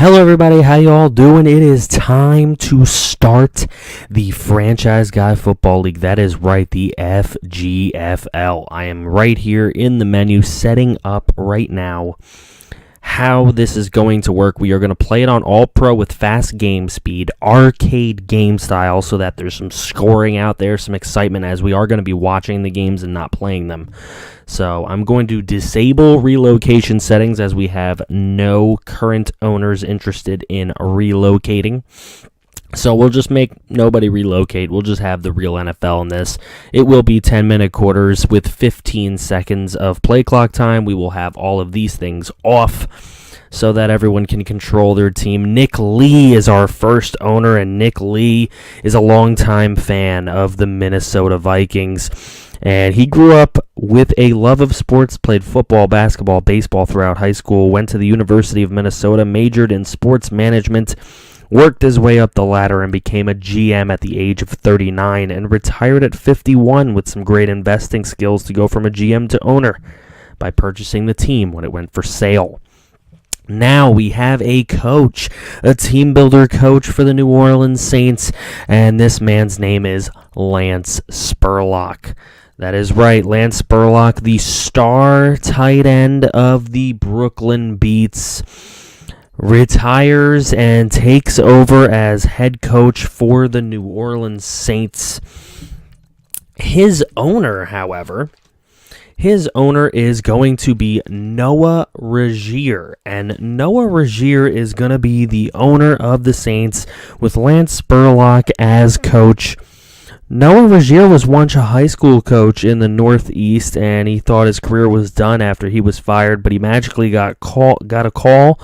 Hello everybody, how y'all doing? It is time to start the Franchise Guy Football League. That is right, the Fgfl. I am right here in the menu setting up right now how this is going to work. We are going to play it on All Pro with fast game speed, arcade game style, so that there's some scoring out there, some excitement, as we are going to be watching the games and not playing them. So I'm going to disable relocation settings as we have no current owners interested in relocating. So we'll just make nobody relocate. We'll just have the real NFL in this. It will be 10-minute quarters with 15 seconds of play clock time. We will have all of these things off so that everyone can control their team. Nick Lee is our first owner, and Nick Lee is a longtime fan of the Minnesota Vikings. And he grew up with a love of sports, played football, basketball, baseball throughout high school, went to the University of Minnesota, majored in sports management, worked his way up the ladder and became a GM at the age of 39 and retired at 51 with some great investing skills to go from a GM to owner by purchasing the team when it went for sale. Now we have a coach, a team builder coach for the New Orleans Saints, and this man's name is Lance Spurlock. That is right, Lance Spurlock, the star tight end of the Brooklyn Beats, retires and takes over as head coach for the New Orleans Saints. His owner, however, is going to be Noah Regier, and Noah Regier is going to be the owner of the Saints with Lance Spurlock as coach. Noah Regier was once a high school coach in the Northeast, and he thought his career was done after he was fired, but he magically got a call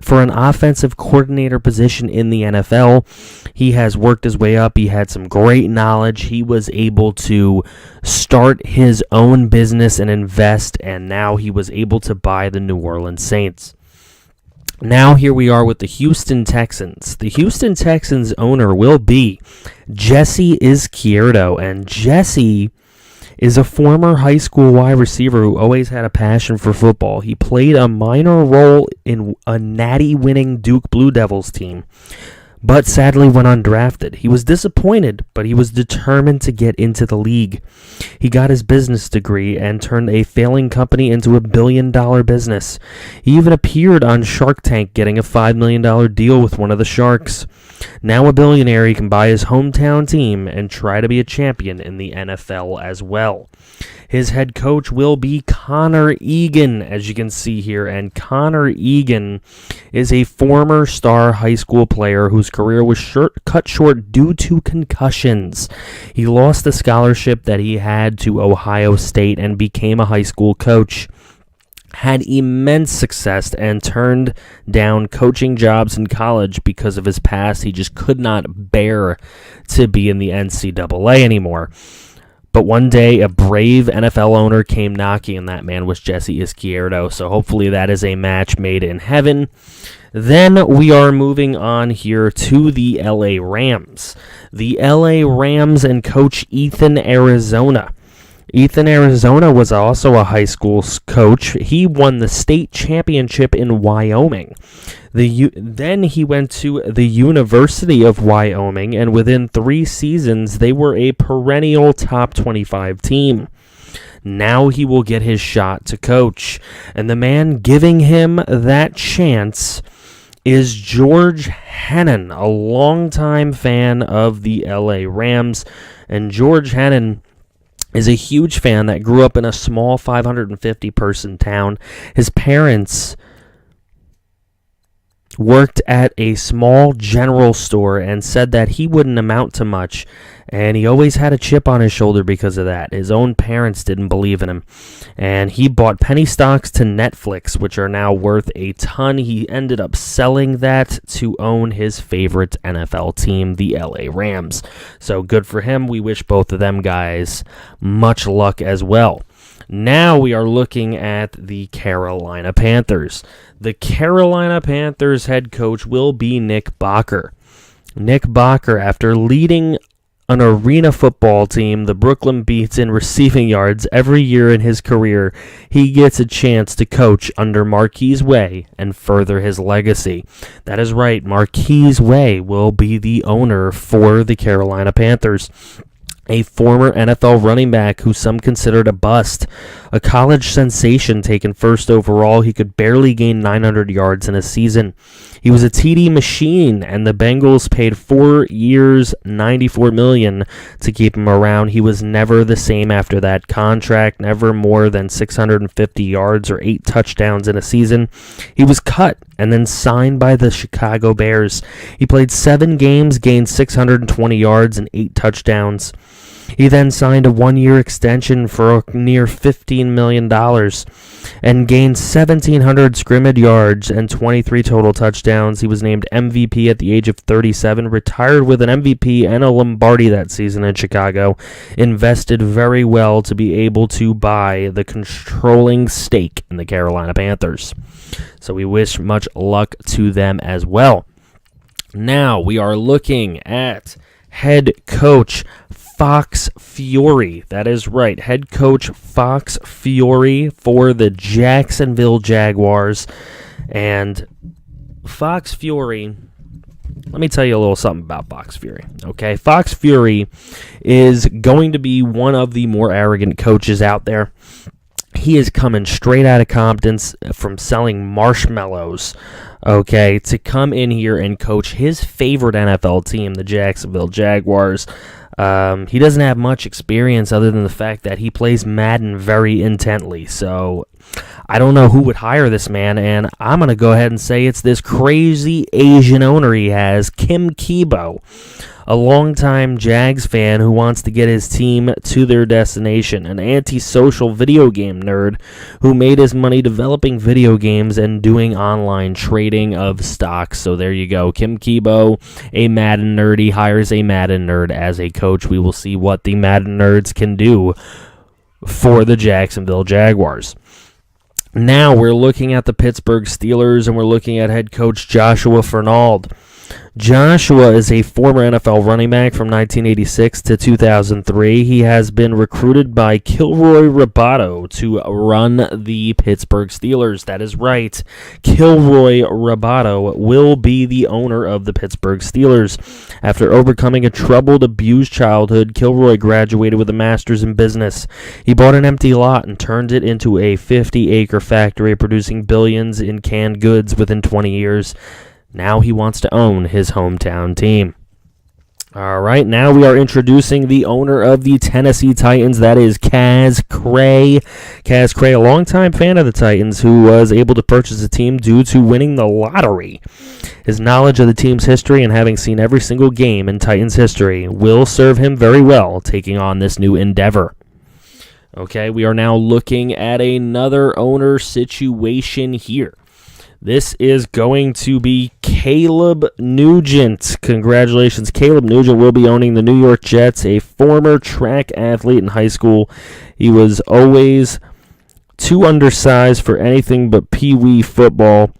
for an offensive coordinator position in the NFL. He has worked his way up. He had some great knowledge. He was able to start his own business and invest, and now he was able to buy the New Orleans Saints. Now here we are with the Houston Texans. The Houston Texans owner will be Jesse Izquierdo, and Jesse is a former high school wide receiver who always had a passion for football. He played a minor role in a natty-winning Duke Blue Devils team, but sadly went undrafted. He was disappointed, but he was determined to get into the league. He got his business degree and turned a failing company into a billion-dollar business. He even appeared on Shark Tank, getting a $5 million deal with one of the sharks. Now a billionaire, he can buy his hometown team and try to be a champion in the NFL as well. His head coach will be Connor Egan, as you can see here, and Connor Egan is a former star high school player whose career was cut short due to concussions. He lost the scholarship that he had to Ohio State and became a high school coach. Had immense success and turned down coaching jobs in college because of his past. He just could not bear to be in the NCAA anymore. But one day, a brave NFL owner came knocking, and that man was Jesse Izquierdo. So hopefully that is a match made in heaven. Then we are moving on here to the LA Rams. The LA Rams and Coach Ethan Arizona. Ethan Arizona was also a high school coach. He won the state championship in Wyoming. Then he went to the University of Wyoming, and within 3 seasons, they were a perennial top 25 team. Now he will get his shot to coach, and the man giving him that chance is George Hennon, a longtime fan of the LA Rams, and George Hennon is a huge fan that grew up in a small 550-person town. His parents worked at a small general store and said that he wouldn't amount to much, and he always had a chip on his shoulder because of that. His own parents didn't believe in him, and he bought penny stocks to Netflix, which are now worth a ton. He ended up selling that to own his favorite NFL team, the LA Rams. So good for him. We wish both of them guys much luck as well. Now we are looking at the Carolina Panthers. The Carolina Panthers head coach will be Nick Bakker. Nick Bakker, after leading an arena football team the Brooklyn beats in receiving yards every year in his career, he gets a chance to coach under Marquise Way and further his legacy. That is right, Marquise Way will be the owner for the Carolina Panthers. A former NFL running back who some considered a bust. A college sensation taken first overall, he could barely gain 900 yards in a season. He was a TD machine, and the Bengals paid 4 years, $94 million to keep him around. He was never the same after that contract, never more than 650 yards or 8 touchdowns in a season. He was cut and then signed by the Chicago Bears. He played 7 games, gained 620 yards and 8 touchdowns. He then signed a 1-year extension for near $15 million and gained 1,700 scrimmage yards and 23 total touchdowns. He was named MVP at the age of 37, retired with an MVP and a Lombardi that season in Chicago, invested very well to be able to buy the controlling stake in the Carolina Panthers. So we wish much luck to them as well. Now we are looking at head coach Fox Fury. That is right, head coach Fox Fury for the Jacksonville Jaguars. And Fox Fury, let me tell you a little something about Fox Fury. Okay, Fox Fury is going to be one of the more arrogant coaches out there. He is coming straight out of Compton from selling marshmallows, okay, to come in here and coach his favorite NFL team, the Jacksonville Jaguars. He doesn't have much experience other than the fact that he plays Madden very intently. So I don't know who would hire this man, and I'm going to go ahead and say it's this crazy Asian owner he has, Kim Kibo, a longtime Jags fan who wants to get his team to their destination, an antisocial video game nerd who made his money developing video games and doing online trading of stocks. So there you go. Kim Kibo, a Madden nerd. He hires a Madden nerd as a coach. We will see what the Madden nerds can do for the Jacksonville Jaguars. Now we're looking at the Pittsburgh Steelers, and we're looking at head coach Joshua Fernald. Joshua is a former NFL running back from 1986 to 2003. He has been recruited by Kilroy Roboto to run the Pittsburgh Steelers. That is right. Kilroy Roboto will be the owner of the Pittsburgh Steelers. After overcoming a troubled, abused childhood, Kilroy graduated with a master's in business. He bought an empty lot and turned it into a 50-acre factory producing billions in canned goods within 20 years. Now he wants to own his hometown team. All right, now we are introducing the owner of the Tennessee Titans. That is Kaz Cray. Kaz Cray, a longtime fan of the Titans who was able to purchase the team due to winning the lottery. His knowledge of the team's history and having seen every single game in Titans history will serve him very well taking on this new endeavor. Okay, we are now looking at another owner situation here. This is going to be Caleb Nugent. Congratulations. Caleb Nugent will be owning the New York Jets, a former track athlete in high school. He was always too undersized for anything but pee-wee football.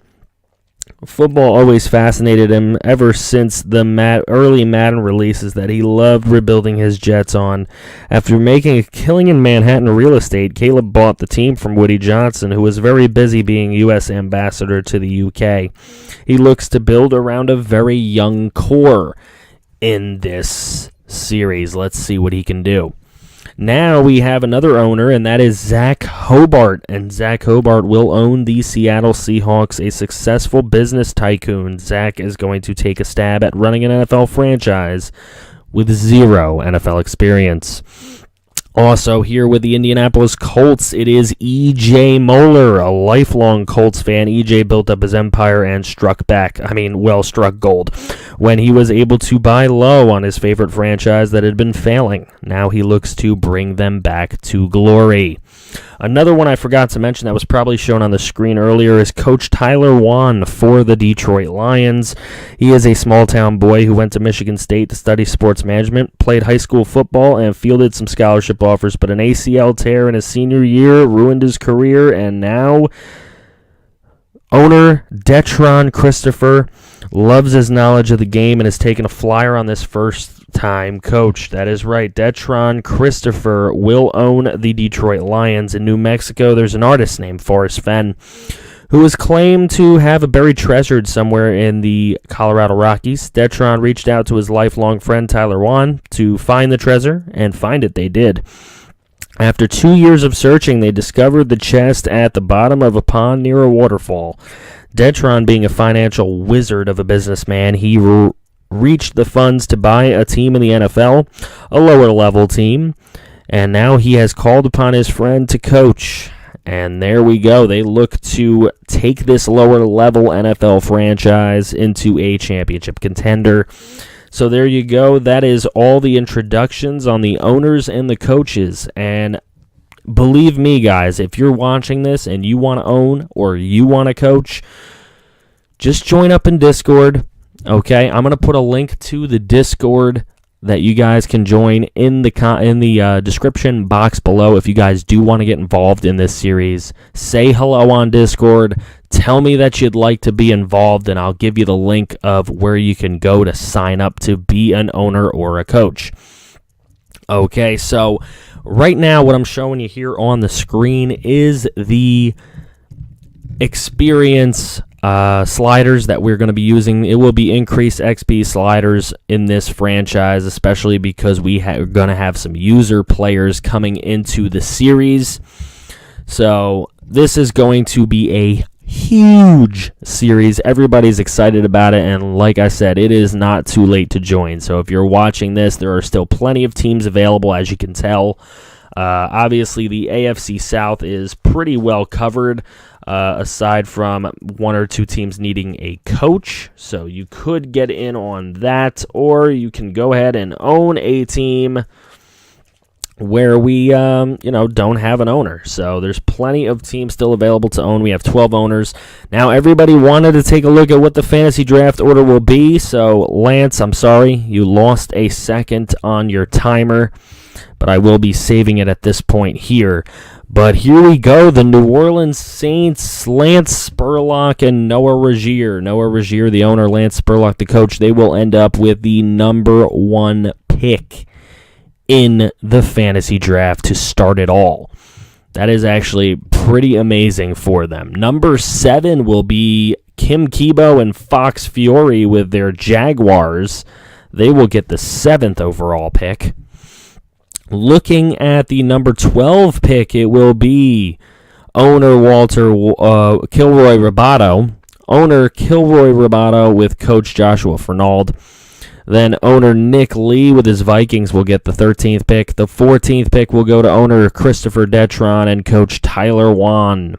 Football always fascinated him ever since the early Madden releases that he loved rebuilding his Jets on. After making a killing in Manhattan real estate, Caleb bought the team from Woody Johnson, who was very busy being U.S. ambassador to the UK. He looks to build around a very young core in this series. Let's see what he can do. Now we have another owner, and that is Zach Hobart. And Zach Hobart will own the Seattle Seahawks, a successful business tycoon. Zach is going to take a stab at running an NFL franchise with zero NFL experience. Also here with the Indianapolis Colts, it is E.J. Moeller, a lifelong Colts fan. E.J. built up his empire and struck gold when he was able to buy low on his favorite franchise that had been failing. Now he looks to bring them back to glory. Another one I forgot to mention that was probably shown on the screen earlier is Coach Tyler Wan for the Detroit Lions. He is a small-town boy who went to Michigan State to study sports management, played high school football, and fielded some scholarship offers, but an ACL tear in his senior year ruined his career, and now owner Detron Christopher loves his knowledge of the game and has taken a flyer on this first full-time coach. That is right. Detron Christopher will own the Detroit Lions. In New Mexico, there's an artist named Forrest Fenn who is claimed to have a buried treasure somewhere in the Colorado Rockies. Detron reached out to his lifelong friend Tyler Wan to find the treasure, and find it they did. After 2 years of searching, they discovered the chest at the bottom of a pond near a waterfall. Detron, being a financial wizard of a businessman, he reached the funds to buy a team in the NFL, a lower-level team, and now he has called upon his friend to coach. And there we go. They look to take this lower-level NFL franchise into a championship contender. So there you go. That is all the introductions on the owners and the coaches. And believe me, guys, if you're watching this and you want to own or you want to coach, just join up in Discord. Okay, I'm going to put a link to the Discord that you guys can join in the description box below. If you guys do want to get involved in this series, say hello on Discord. Tell me that you'd like to be involved, and I'll give you the link of where you can go to sign up to be an owner or a coach. Okay, so right now what I'm showing you here on the screen is the experience sliders that we're going to be using. It will be increased XP sliders in this franchise, especially because we are going to have some user players coming into the series. So this is going to be a huge series. Everybody's excited about it, and like I said, it is not too late to join. So if you're watching this, there are still plenty of teams available, as you can tell. Obviously, the AFC South is pretty well covered, aside from one or two teams needing a coach. So you could get in on that, or you can go ahead and own a team where we don't have an owner. So there's plenty of teams still available to own. We have 12 owners. Now, everybody wanted to take a look at what the fantasy draft order will be. So, Lance, I'm sorry, you lost a second on your timer, but I will be saving it at this point here. But here we go, the New Orleans Saints, Lance Spurlock and Noah Regier. Noah Regier, the owner, Lance Spurlock, the coach. They will end up with the number 1 pick in the fantasy draft to start it all. That is actually pretty amazing for them. Number 7 will be Kim Kibo and Fox Fiore with their Jaguars. They will get the 7th overall pick. Looking at the number 12 pick, it will be owner Kilroy Roboto. Owner Kilroy Roboto with coach Joshua Fernald. Then owner Nick Lee with his Vikings will get the 13th pick. The 14th pick will go to owner Christopher Detron and coach Tyler Wan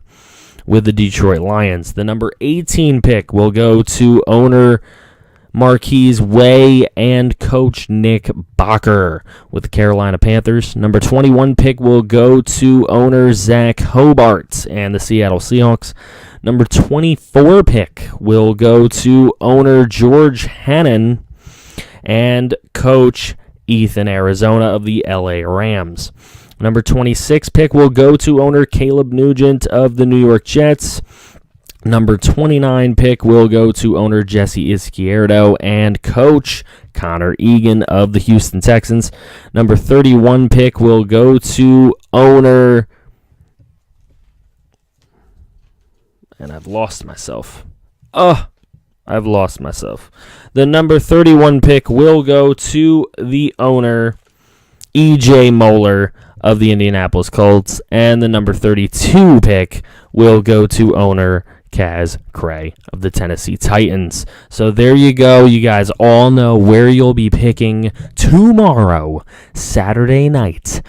with the Detroit Lions. The number 18 pick will go to owner Marquise Way and coach Nick Bacher with the Carolina Panthers. Number 21 pick will go to owner Zach Hobart and the Seattle Seahawks. Number 24 pick will go to owner George Hannon and coach Ethan Arizona of the LA Rams. Number 26 pick will go to owner Caleb Nugent of the New York Jets. Number 29 pick will go to owner Jesse Izquierdo and coach Connor Egan of the Houston Texans. Number 31 pick will go to owner... And I've lost myself. I've lost myself. The number 31 pick will go to the owner, E.J. Moeller of the Indianapolis Colts. And the number 32 pick will go to owner Kaz Cray of the Tennessee Titans. So there you go. You guys all know where you'll be picking tomorrow, Saturday night.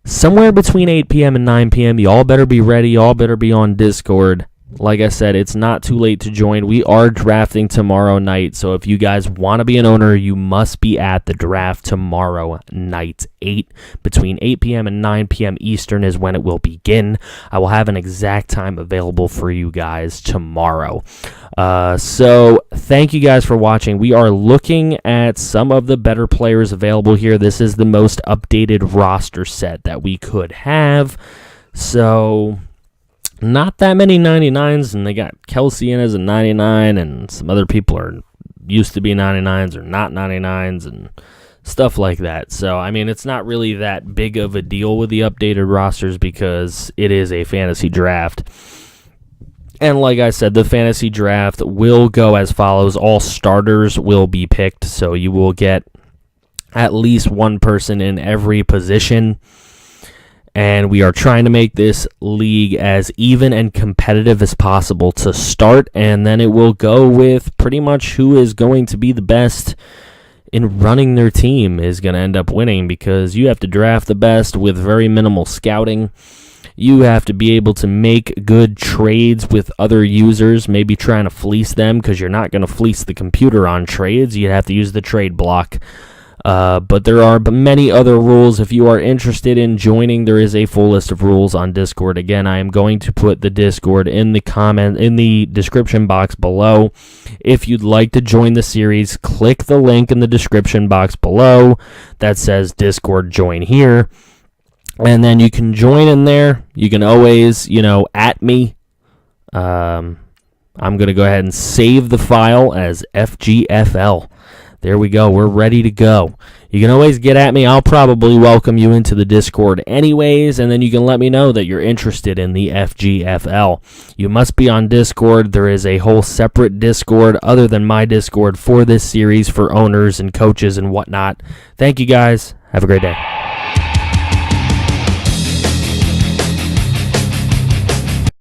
Somewhere between 8 p.m. and 9 p.m. You all better be ready. You all better be on Discord. Like I said, it's not too late to join. We are drafting tomorrow night, so if you guys want to be an owner, you must be at the draft tomorrow night. Between 8 p.m. and 9 p.m. Eastern is when it will begin. I will have an exact time available for you guys tomorrow. So thank you guys for watching. We are looking at some of the better players available here. This is the most updated roster set that we could have. So... not that many 99s, and they got Kelsey in as a 99, and some other people are used to be 99s or not 99s, and stuff like that. So, I mean, it's not really that big of a deal with the updated rosters because it is a fantasy draft. And like I said, the fantasy draft will go as follows. All starters will be picked, so you will get at least one person in every position. And we are trying to make this league as even and competitive as possible to start, and then it will go with pretty much who is going to be the best in running their team is going to end up winning, because you have to draft the best with very minimal scouting. You have to be able to make good trades with other users, maybe trying to fleece them, because you're not going to fleece the computer on trades. You have to use the trade block. But there are many other rules. If you are interested in joining, there is a full list of rules on Discord. Again, I am going to put the Discord in the description box below. If you'd like to join the series, click the link in the description box below that says Discord join here. And then you can join in there. You can always, at me. I'm going to go ahead and save the file as Fgfl. There we go. We're ready to go. You can always get at me. I'll probably welcome you into the Discord anyways, and then you can let me know that you're interested in the Fgfl. You must be on Discord. There is a whole separate Discord other than my Discord for this series for owners and coaches and whatnot. Thank you guys. Have a great day.